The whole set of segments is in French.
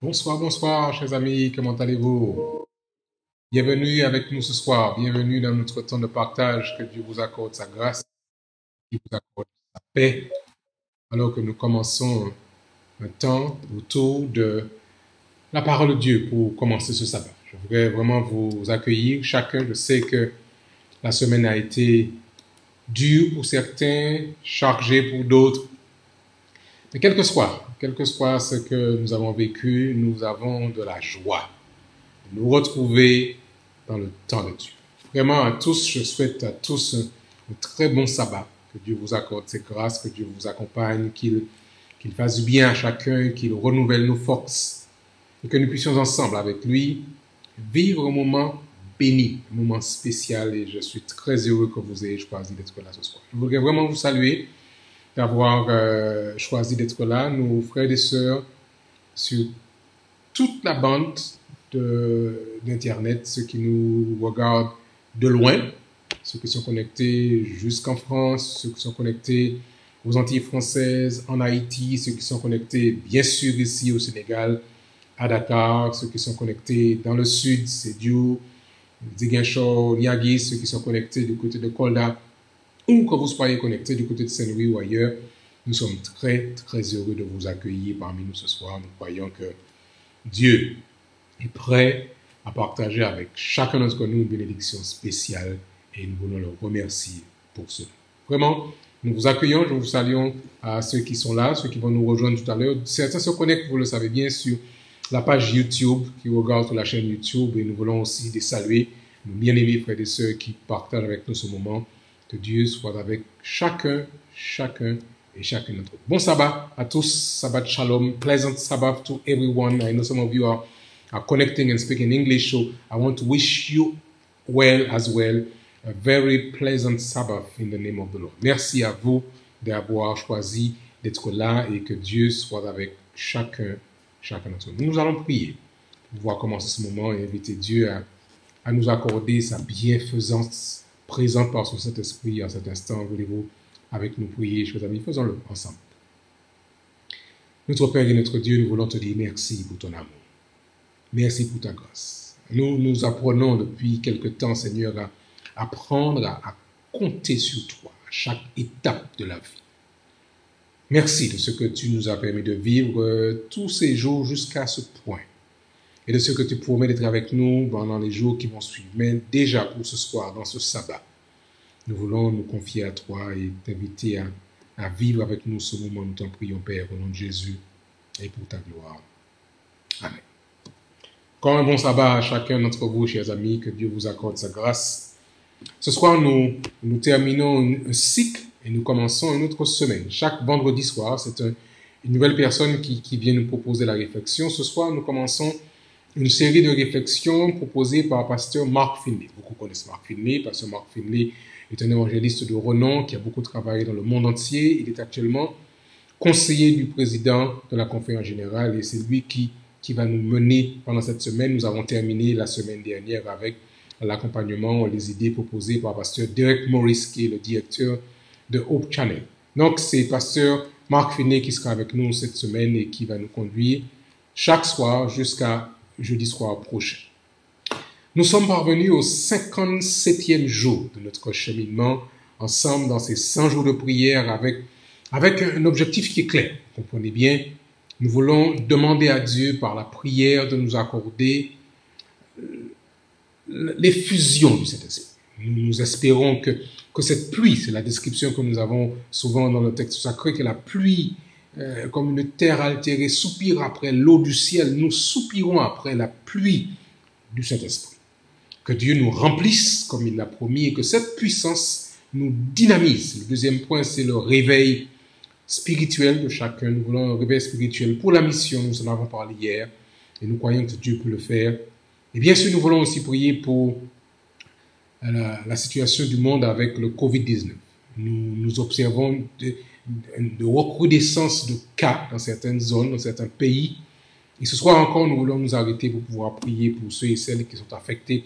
Bonsoir, bonsoir, chers amis, comment allez-vous? Bienvenue avec nous ce soir, bienvenue dans notre temps de partage, que Dieu vous accorde sa grâce, qu'il vous accorde sa paix, alors que nous commençons un temps autour de la parole de Dieu pour commencer ce sabbat. Je voudrais vraiment vous accueillir chacun. Je sais que la semaine a été dure pour certains, chargée pour d'autres. Mais quel que soit ce que nous avons vécu, nous avons de la joie de nous retrouver dans le temps de Dieu. Vraiment à tous, je souhaite à tous un très bon sabbat. Que Dieu vous accorde ses grâces, que Dieu vous accompagne, qu'il fasse du bien à chacun, qu'il renouvelle nos forces et que nous puissions ensemble avec lui vivre un moment béni, un moment spécial, et je suis très heureux que vous ayez choisi d'être là ce soir. Je voudrais vraiment vous saluer d'avoir choisi d'être là, nos frères et sœurs sur toute la bande d'Internet, ceux qui nous regardent de loin, ceux qui sont connectés jusqu'en France, ceux qui sont connectés aux Antilles françaises, en Haïti, ceux qui sont connectés bien sûr ici au Sénégal, à Dakar, ceux qui sont connectés dans le sud, c'est Diou, Ziguinchor, Niagui, ceux qui sont connectés du côté de Kolda, ou que vous soyez connectés du côté de Saint-Louis ou ailleurs. Nous sommes très, très heureux de vous accueillir parmi nous ce soir. Nous croyons que Dieu est prêt à partager avec chacun d'entre nous une bénédiction spéciale et nous voulons le remercier pour cela. Vraiment, nous vous accueillons, nous vous saluons à ceux qui sont là, ceux qui vont nous rejoindre tout à l'heure. Certains se connectent, vous le savez bien, sur la page YouTube, qui regardent sur la chaîne YouTube, et nous voulons aussi les saluer, nos bien-aimés frères et sœurs qui partagent avec nous ce moment. Que Dieu soit avec chacun et chacune d'entre vous. Bon sabbat à tous, Sabbath Shalom, pleasant Sabbath to everyone. I know some of you are connecting and speaking English, so I want to wish you well as well. A very pleasant Sabbath in the name of the Lord. Merci à vous d'avoir choisi d'être là et que Dieu soit avec chacun d'entre nous. Nous allons prier pour pouvoir commencer ce moment et inviter Dieu à nous accorder sa bienfaisance présente par son Saint-Esprit en cet instant. Voulez-vous avec nous prier, chers amis? Faisons-le ensemble. Notre Père et notre Dieu, nous voulons te dire merci pour ton amour. Merci pour ta grâce. Nous apprenons depuis quelque temps, Seigneur, à apprendre à compter sur toi à chaque étape de la vie. Merci de ce que tu nous as permis de vivre tous ces jours jusqu'à ce point. Et de ce que tu promets d'être avec nous pendant les jours qui vont suivre. Mais déjà pour ce soir, dans ce sabbat, nous voulons nous confier à toi et t'inviter à vivre avec nous ce moment. Nous t'en prions, Père, au nom de Jésus et pour ta gloire. Amen. Encore un bon sabbat à chacun d'entre vous, chers amis, que Dieu vous accorde sa grâce. Ce soir, nous terminons un cycle et nous commençons une autre semaine. Chaque vendredi soir, c'est une nouvelle personne qui vient nous proposer la réflexion. Ce soir, nous commençons une série de réflexions proposées par pasteur Mark Finley. Beaucoup connaissent Mark Finley. Pasteur Mark Finley est un évangéliste de renom qui a beaucoup travaillé dans le monde entier. Il est actuellement conseiller du président de la conférence générale et c'est lui qui va nous mener pendant cette semaine. Nous avons terminé la semaine dernière avec l'accompagnement, les idées proposées par pasteur Derek Morris, qui est le directeur de Hope Channel. Donc, c'est pasteur Mark Finley qui sera avec nous cette semaine et qui va nous conduire chaque soir jusqu'à jeudi soir prochain. Nous sommes parvenus au 57e jour de notre cheminement ensemble dans ces 100 jours de prière avec un objectif qui est clair. Comprenez bien, nous voulons demander à Dieu par la prière de nous accorder l'effusion du Saint-Esprit. Nous espérons que cette pluie, c'est la description que nous avons souvent dans le texte sacré, que la pluie, comme une terre altérée, soupire après l'eau du ciel. Nous soupirons après la pluie du Saint-Esprit. Que Dieu nous remplisse comme il l'a promis et que cette puissance nous dynamise. Le deuxième point, c'est le réveil spirituel de chacun. Nous voulons un réveil spirituel pour la mission. Nous en avons parlé hier et nous croyons que Dieu peut le faire. Et bien sûr, nous voulons aussi prier pour la situation du monde avec le Covid-19. Nous observons de recrudescence de cas dans certaines zones, dans certains pays. Et ce soir encore, nous voulons nous arrêter pour pouvoir prier pour ceux et celles qui sont affectés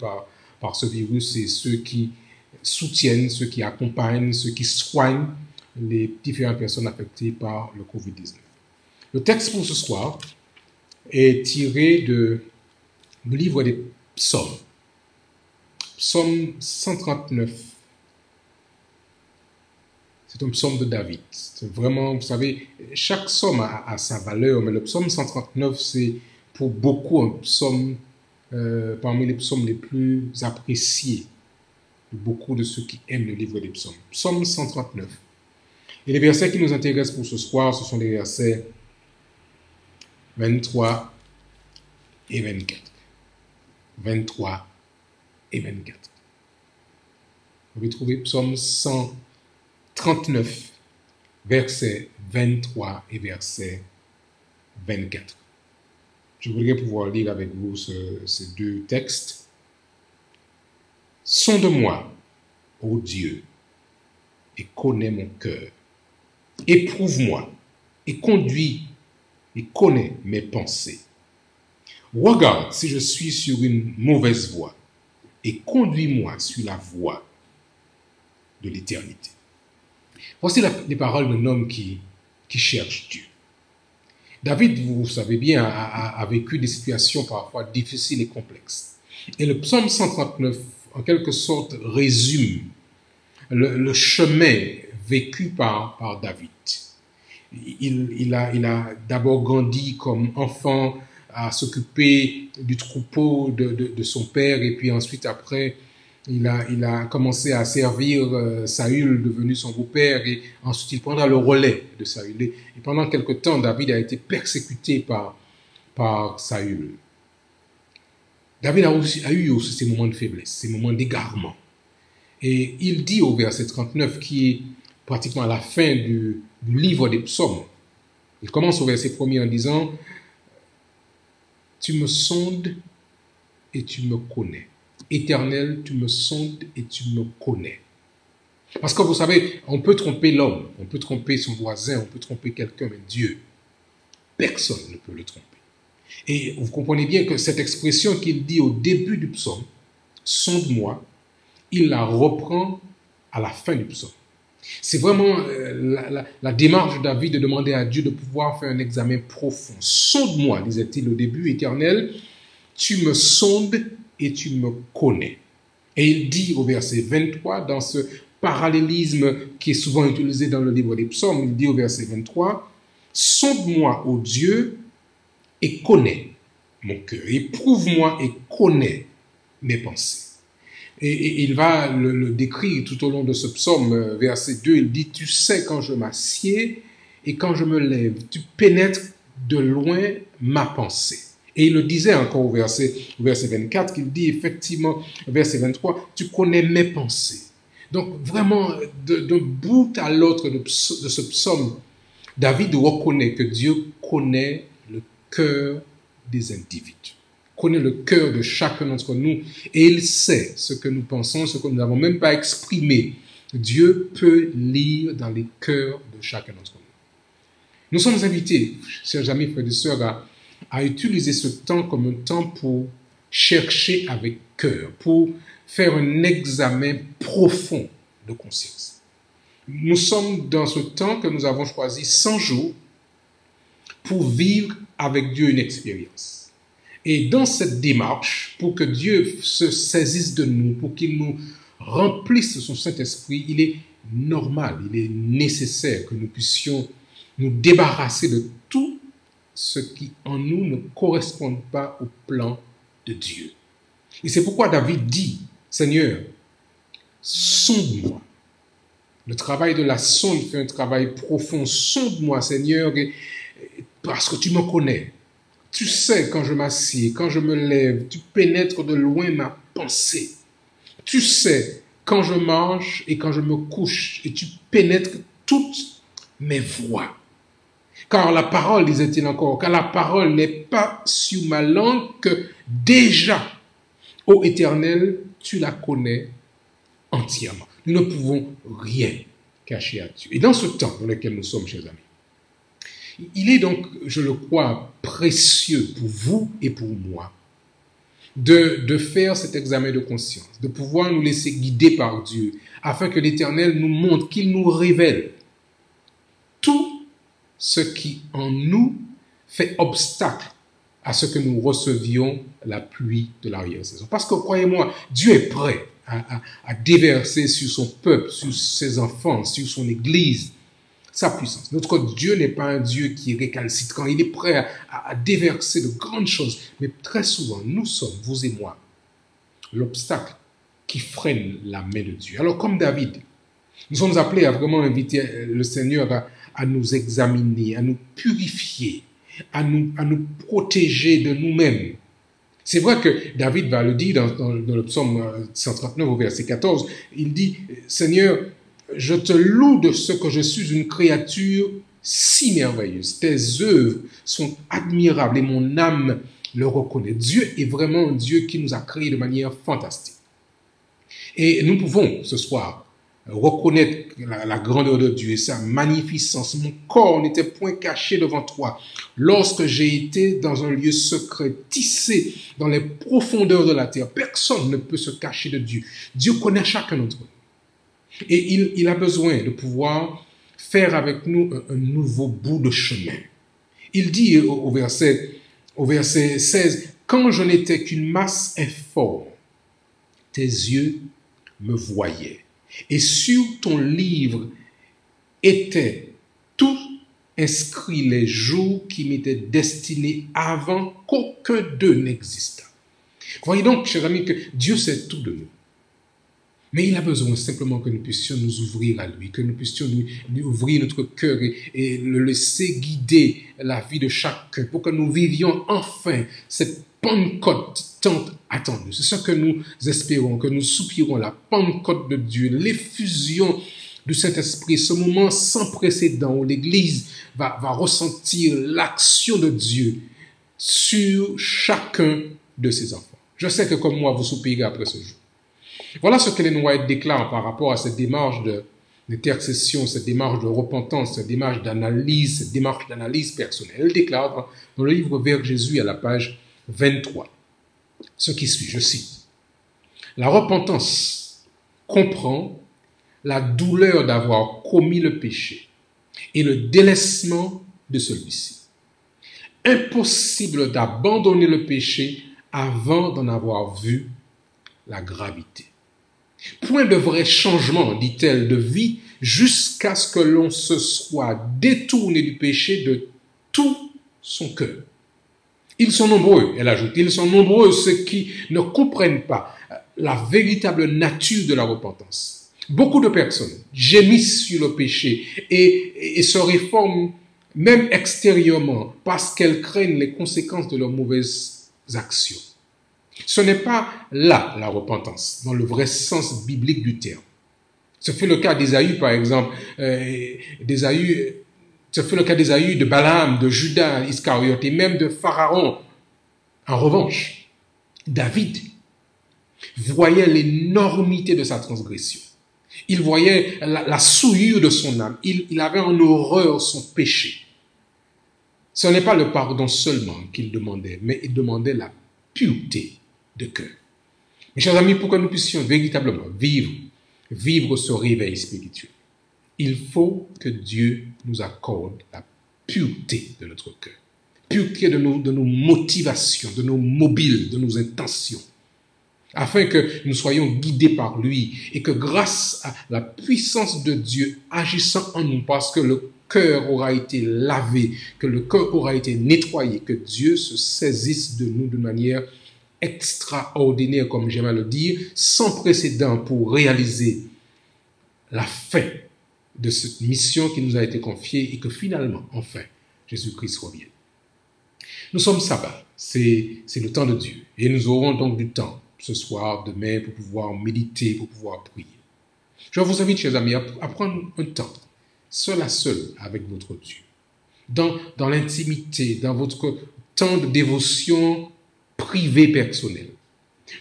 par ce virus et ceux qui soutiennent, ceux qui accompagnent, ceux qui soignent les différentes personnes affectées par le Covid-19. Le texte pour ce soir est tiré du livre des psaumes. Psaume 139. C'est un psaume de David. C'est vraiment, vous savez, chaque psaume a sa valeur, mais le psaume 139, c'est pour beaucoup un psaume parmi les psaumes les plus appréciés de beaucoup de ceux qui aiment le livre des psaumes. Psaume 139. Et les versets qui nous intéressent pour ce soir, ce sont les versets 23 et 24. 23 et 24. Vous pouvez trouver psaume 139, versets 23 et verset 24. Je voudrais pouvoir lire avec vous ces deux textes. Sonde-moi, ô Dieu, et connais mon cœur. Éprouve-moi et conduis et connais mes pensées. Regarde si je suis sur une mauvaise voie et conduis-moi sur la voie de l'éternité. Voici les paroles d'un homme qui cherche Dieu. David, vous savez bien, a vécu des situations parfois difficiles et complexes. Et le psaume 139, en quelque sorte, résume le chemin vécu par David. Il a d'abord grandi comme enfant à s'occuper du troupeau de son père, et puis ensuite, après, il a commencé à servir Saül, devenu son beau-père, et ensuite il prendra le relais de Saül. Et pendant quelque temps, David a été persécuté par Saül. David a eu aussi ses moments de faiblesse, ses moments d'égarement. Et il dit au verset 39, qui est pratiquement à la fin du livre des psaumes, il commence au verset 1er en disant « Tu me sondes et tu me connais. Éternel, tu me sondes et tu me connais. » Parce que vous savez, on peut tromper l'homme, on peut tromper son voisin, on peut tromper quelqu'un, mais Dieu, personne ne peut le tromper. Et vous comprenez bien que cette expression qu'il dit au début du psaume, « Sonde-moi », il la reprend à la fin du psaume. C'est vraiment la démarche de David de demander à Dieu de pouvoir faire un examen profond. « Sonde-moi », disait-il au début, « Éternel, tu me sondes et tu me connais. » Et il dit au verset 23, dans ce parallélisme qui est souvent utilisé dans le livre des psaumes, il dit au verset 23, « Sonde-moi, ô Dieu, et connais mon cœur. Éprouve-moi et connais mes pensées. » Et il va le décrire tout au long de ce psaume, verset 2, il dit, « Tu sais quand je m'assieds et quand je me lève, tu pénètres de loin ma pensée. » Et il le disait encore au verset 24, qu'il dit effectivement, verset 23, « Tu connais mes pensées. » Donc vraiment, d'un bout à l'autre de ce psaume, David reconnaît que Dieu connaît le cœur des individus, connaît le cœur de chacun d'entre nous, et il sait ce que nous pensons, ce que nous n'avons même pas exprimé. Dieu peut lire dans les cœurs de chacun d'entre nous. Nous sommes invités, chers amis, frères et sœurs, à utiliser ce temps comme un temps pour chercher avec cœur, pour faire un examen profond de conscience. Nous sommes dans ce temps que nous avons choisi 100 jours pour vivre avec Dieu une expérience. Et dans cette démarche, pour que Dieu se saisisse de nous, pour qu'il nous remplisse de son Saint-Esprit, il est normal, il est nécessaire que nous puissions nous débarrasser de tout ce qui en nous ne correspond pas au plan de Dieu. Et c'est pourquoi David dit, Seigneur, sonde-moi. Le travail de la sonde fait un travail profond. Sonde-moi, Seigneur, parce que tu me connais. Tu sais quand je m'assieds, quand je me lève, tu pénètres de loin ma pensée. Tu sais quand je mange et quand je me couche, et tu pénètres toutes mes voies. Car la parole, disait-il encore, car la parole n'est pas sur ma langue que déjà, ô Éternel, tu la connais entièrement. Nous ne pouvons rien cacher à Dieu. Et dans ce temps dans lequel nous sommes, chers amis, il est donc, je le crois, précieux pour vous et pour moi de faire cet examen de conscience, de pouvoir nous laisser guider par Dieu, afin que l'Éternel nous montre, qu'il nous révèle tout ce qui en nous fait obstacle à ce que nous recevions la pluie de l'arrière-saison. Parce que, croyez-moi, Dieu est prêt à déverser sur son peuple, sur ses enfants, sur son Église, sa puissance. Notre Dieu n'est pas un Dieu qui est récalcitrant. Il est prêt à déverser de grandes choses. Mais très souvent, nous sommes, vous et moi, l'obstacle qui freine la main de Dieu. Alors, comme David, nous sommes appelés à vraiment inviter le Seigneur à nous examiner, à nous purifier, à nous protéger de nous-mêmes. C'est vrai que David va le dire dans le psaume 139 au verset 14. Il dit, Seigneur, je te loue de ce que je suis une créature si merveilleuse. Tes œuvres sont admirables et mon âme le reconnaît. Dieu est vraiment un Dieu qui nous a créés de manière fantastique. Et nous pouvons ce soir reconnaître la grandeur de Dieu et sa magnificence. Mon corps n'était point caché devant toi lorsque j'ai été dans un lieu secret, tissé dans les profondeurs de la terre. Personne ne peut se cacher de Dieu. Dieu connaît chacun d'entre nous. Et il a besoin de pouvoir faire avec nous un nouveau bout de chemin. Il dit au verset 16, « Quand je n'étais qu'une masse informe, tes yeux me voyaient. Et sur ton livre étaient tout inscrits les jours qui m'étaient destinés avant qu'aucun d'eux n'existât. » Voyez donc, chers amis, que Dieu sait tout de nous. Mais il a besoin simplement que nous puissions nous ouvrir à lui, que nous puissions lui ouvrir notre cœur et le laisser guider la vie de chacun pour que nous vivions enfin cette Pentecôte tant attendue. C'est ce que nous espérons, que nous soupirons, la Pentecôte de Dieu, l'effusion du Saint-Esprit, ce moment sans précédent où l'Église va ressentir l'action de Dieu sur chacun de ses enfants. Je sais que comme moi, vous soupirez après ce jour. Voilà ce qu'Ellen White déclare par rapport à cette démarche d'intercession, cette démarche de repentance, cette démarche d'analyse personnelle. Elle déclare dans le livre Vers Jésus à la page 23, ce qui suit, je cite. La repentance comprend la douleur d'avoir commis le péché et le délaissement de celui-ci. Impossible d'abandonner le péché avant d'en avoir vu la gravité. Point de vrai changement, dit-elle, de vie jusqu'à ce que l'on se soit détourné du péché de tout son cœur. Ils sont nombreux, elle ajoute, ils sont nombreux ceux qui ne comprennent pas la véritable nature de la repentance. Beaucoup de personnes gémissent sur le péché et se réforment même extérieurement parce qu'elles craignent les conséquences de leurs mauvaises actions. Ce n'est pas là la repentance, dans le vrai sens biblique du terme. Ce fut le cas d'Ésaü, par exemple, ce fut le cas d'Ésaü, de Balaam, de Judas Iscariote et même de Pharaon. En revanche, David voyait l'énormité de sa transgression. Il voyait la souillure de son âme. Il avait en horreur son péché. Ce n'est pas le pardon seulement qu'il demandait, mais il demandait la pureté de cœur. Mes chers amis, pour que nous puissions véritablement vivre ce réveil spirituel, il faut que Dieu nous accorde la pureté de notre cœur. purifier de nos motivations, de nos mobiles, de nos intentions, afin que nous soyons guidés par lui et que grâce à la puissance de Dieu agissant en nous, parce que le cœur aura été lavé, que le cœur aura été nettoyé, que Dieu se saisisse de nous d'une manière extraordinaire, comme j'aime à le dire, sans précédent pour réaliser la fin de cette mission qui nous a été confiée et que finalement, enfin, Jésus-Christ revienne. Nous sommes sabbat, c'est le temps de Dieu et nous aurons donc du temps ce soir, demain, pour pouvoir méditer, pour pouvoir prier. Je vous invite, chers amis, à prendre un temps, seul à seul avec votre Dieu, dans l'intimité, dans votre temps de dévotion privé personnel,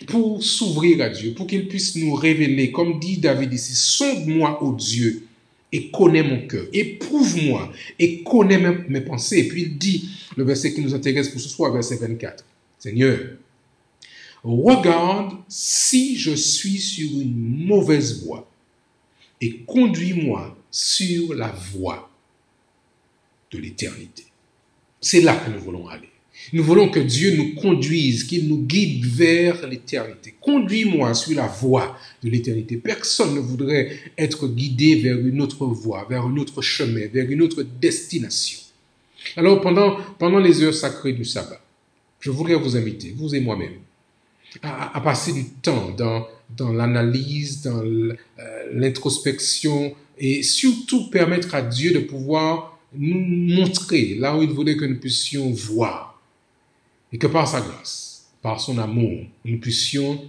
pour s'ouvrir à Dieu, pour qu'il puisse nous révéler, comme dit David ici, sonde-moi, ô Dieu, et connais mon cœur, éprouve-moi, et connais mes pensées. Et puis il dit, le verset qui nous intéresse pour ce soir, verset 24, Seigneur, regarde si je suis sur une mauvaise voie et conduis-moi sur la voie de l'éternité. C'est là que nous voulons aller. Nous voulons que Dieu nous conduise, qu'il nous guide vers l'éternité. Conduis-moi sur la voie de l'éternité. Personne ne voudrait être guidé vers une autre voie, vers un autre chemin, vers une autre destination. Alors, pendant les heures sacrées du sabbat, je voudrais vous inviter, vous et moi-même, à passer du temps dans l'analyse, dans l'introspection et surtout permettre à Dieu de pouvoir nous montrer là où il voulait que nous puissions voir et que par sa grâce, par son amour, nous puissions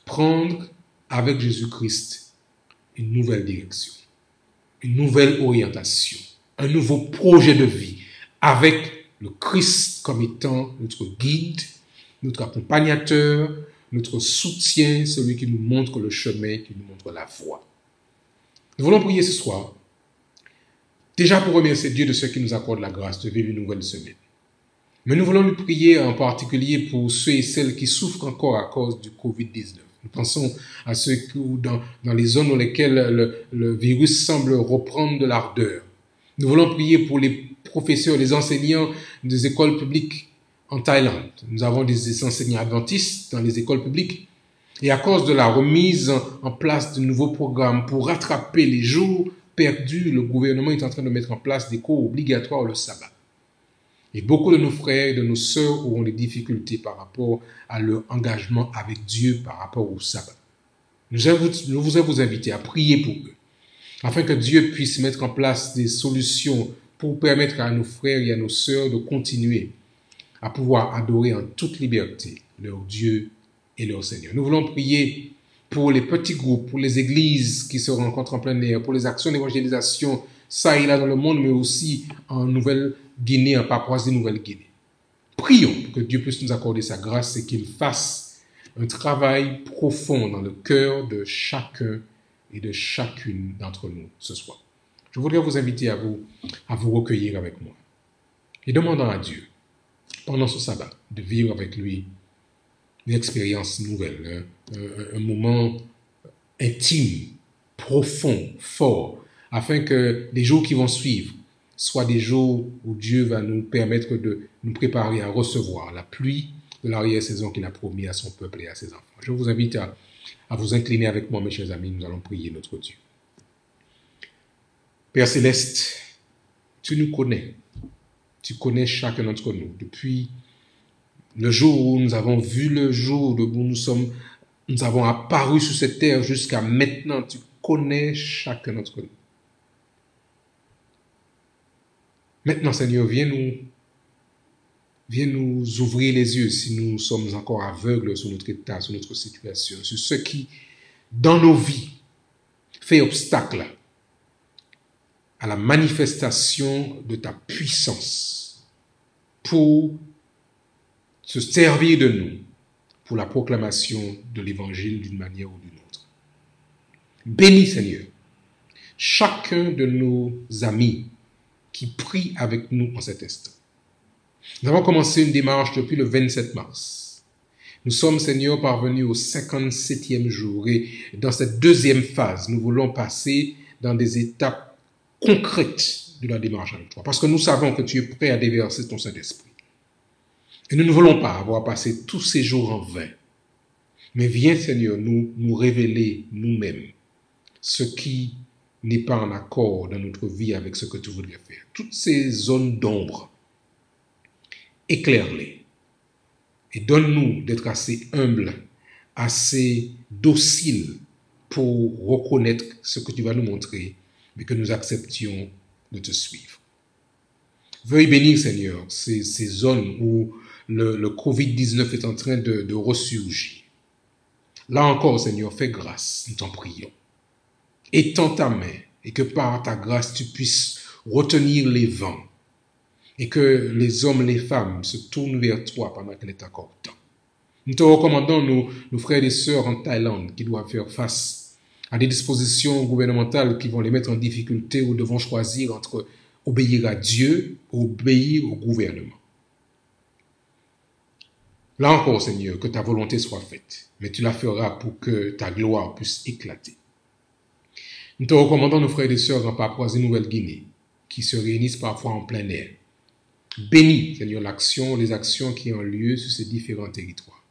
prendre avec Jésus-Christ une nouvelle direction, une nouvelle orientation, un nouveau projet de vie avec le Christ comme étant notre guide, notre accompagnateur, notre soutien, celui qui nous montre le chemin, qui nous montre la voie. Nous voulons prier ce soir, déjà pour remercier Dieu de ce qui nous accorde la grâce de vivre une nouvelle semaine. Mais nous voulons lui prier en particulier pour ceux et celles qui souffrent encore à cause du Covid-19. Nous pensons à ceux qui, dans les zones dans lesquelles le virus semble reprendre de l'ardeur. Nous voulons prier pour les professeurs, les enseignants des écoles publiques en Thaïlande. Nous avons des enseignants adventistes dans les écoles publiques. Et à cause de la remise en place de nouveaux programmes pour rattraper les jours perdus, le gouvernement est en train de mettre en place des cours obligatoires le sabbat. Et beaucoup de nos frères et de nos sœurs auront des difficultés par rapport à leur engagement avec Dieu par rapport au sabbat. Nous vous inviter à prier pour eux, afin que Dieu puisse mettre en place des solutions pour permettre à nos frères et à nos sœurs de continuer à pouvoir adorer en toute liberté leur Dieu et leur Seigneur. Nous voulons prier pour les petits groupes, pour les églises qui se rencontrent en plein air, pour les actions d'évangélisation, ça et là dans le monde, mais aussi en Nouvelle-Guinée, en Papouasie-Nouvelle-Guinée. Prions pour que Dieu puisse nous accorder sa grâce et qu'il fasse un travail profond dans le cœur de chacun et de chacune d'entre nous ce soir. Je voudrais vous inviter à vous recueillir avec moi et demandant à Dieu, pendant ce sabbat, de vivre avec lui une expérience nouvelle, un moment intime, profond, fort, afin que les jours qui vont suivre soient des jours où Dieu va nous permettre de nous préparer à recevoir la pluie de l'arrière-saison qu'il a promis à son peuple et à ses enfants. Je vous invite à vous incliner avec moi, mes chers amis, nous allons prier notre Dieu. Père Céleste, tu nous connais. Tu connais chacun d'entre nous. Depuis le jour où nous avons vu le jour, où nous avons apparu sur cette terre jusqu'à maintenant, tu connais chacun d'entre nous. Maintenant, Seigneur, viens nous ouvrir les yeux si nous sommes encore aveugles sur notre état, sur notre situation, sur ce qui, dans nos vies, fait obstacle à la manifestation de ta puissance pour se servir de nous pour la proclamation de l'évangile d'une manière ou d'une autre. Bénis, Seigneur, chacun de nos amis qui prie avec nous en cet instant. Nous avons commencé une démarche depuis le 27 mars. Nous sommes, Seigneur, parvenus au 57e jour et dans cette deuxième phase, nous voulons passer dans des étapes concrètes de la démarche avec toi, parce que nous savons que tu es prêt à déverser ton Saint-Esprit. Et nous ne voulons pas avoir passé tous ces jours en vain. Mais viens, Seigneur, nous révéler nous-mêmes ce qui n'est pas en accord dans notre vie avec ce que tu voudrais faire. Toutes ces zones d'ombre, éclaire-les et donne-nous d'être assez humbles, assez dociles pour reconnaître ce que tu vas nous montrer, mais que nous acceptions de te suivre. Veuille bénir, Seigneur, ces zones où le Covid-19 est en train de ressurgir. Là encore, Seigneur, fais grâce, nous t'en prions. Étends ta main et que par ta grâce, tu puisses retenir les vents et que les hommes, les femmes se tournent vers toi pendant qu'elle est encore temps. Nous te recommandons nos frères et sœurs en Thaïlande qui doivent faire face à des dispositions gouvernementales qui vont les mettre en difficulté ou devront choisir entre obéir à Dieu ou obéir au gouvernement. Là encore, Seigneur, que ta volonté soit faite, mais tu la feras pour que ta gloire puisse éclater. Nous te recommandons nos frères et sœurs en Papouasie-Nouvelle-Guinée, qui se réunissent parfois en plein air. Bénis, Seigneur, les actions qui ont lieu sur ces différents territoires.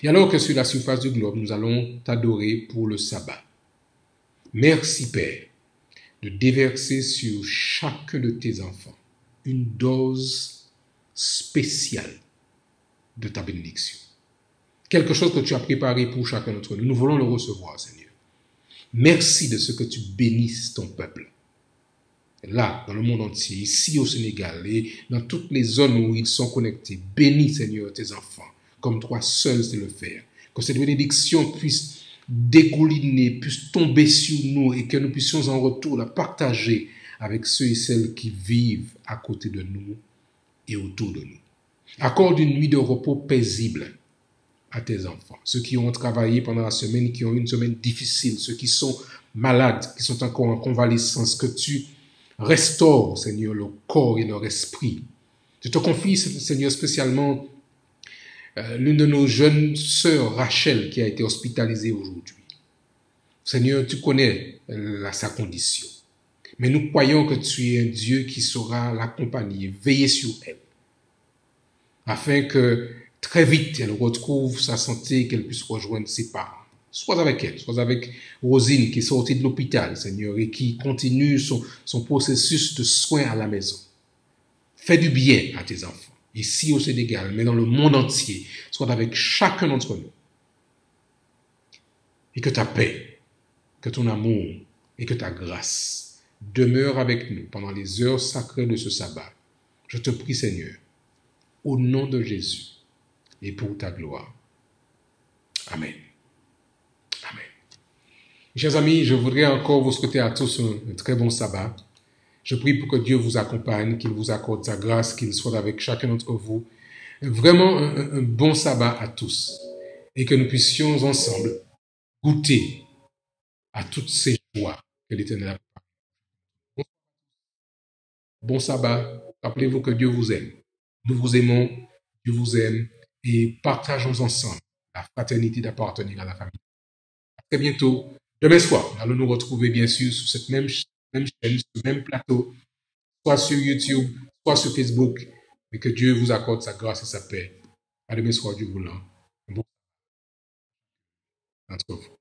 Et alors que sur la surface du globe, nous allons t'adorer pour le sabbat. Merci, Père, de déverser sur chacun de tes enfants une dose spéciale de ta bénédiction. Quelque chose que tu as préparé pour chacun d'entre nous. Nous voulons le recevoir, Seigneur. Merci de ce que tu bénisses ton peuple. Là, dans le monde entier, ici au Sénégal et dans toutes les zones où ils sont connectés. Bénis, Seigneur, tes enfants, comme toi seul sais le faire. Que cette bénédiction puisse dégouliner, puisse tomber sur nous et que nous puissions en retour la partager avec ceux et celles qui vivent à côté de nous et autour de nous. Accorde une nuit de repos paisible à tes enfants, ceux qui ont travaillé pendant la semaine, qui ont eu une semaine difficile, ceux qui sont malades, qui sont encore en convalescence, que tu restaures, Seigneur, leur corps et leur esprit. Je te confie, Seigneur, spécialement l'une de nos jeunes sœurs, Rachel, qui a été hospitalisée aujourd'hui. Seigneur, tu connais sa condition, mais nous croyons que tu es un Dieu qui saura l'accompagner, veiller sur elle, afin que très vite elle retrouve sa santé et qu'elle puisse rejoindre ses parents. Sois avec elle, sois avec Rosine qui est sortie de l'hôpital, Seigneur, et qui continue son processus de soins à la maison. Fais du bien à tes enfants, ici au Sénégal, mais dans le monde entier. Sois avec chacun d'entre nous. Et que ta paix, que ton amour et que ta grâce demeurent avec nous pendant les heures sacrées de ce sabbat. Je te prie, Seigneur, au nom de Jésus et pour ta gloire. Amen. Amen. Chers amis, je voudrais encore vous souhaiter à tous un très bon sabbat. Je prie pour que Dieu vous accompagne, qu'il vous accorde sa grâce, qu'il soit avec chacun d'entre vous. Vraiment un bon sabbat à tous. Et que nous puissions ensemble goûter à toutes ces joies que l'Éternel a préparées. Bon sabbat. Rappelez-vous que Dieu vous aime. Nous vous aimons, Dieu vous aime. Et partageons ensemble la fraternité d'appartenir à la famille. À très bientôt. Demain soir, nous allons nous retrouver bien sûr sur cette même chaîne, sur ce même plateau, soit sur YouTube, soit sur Facebook. Mais que Dieu vous accorde sa grâce et sa paix. À demain soir, Dieu voulant. Bon d'entre vous.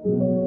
Thank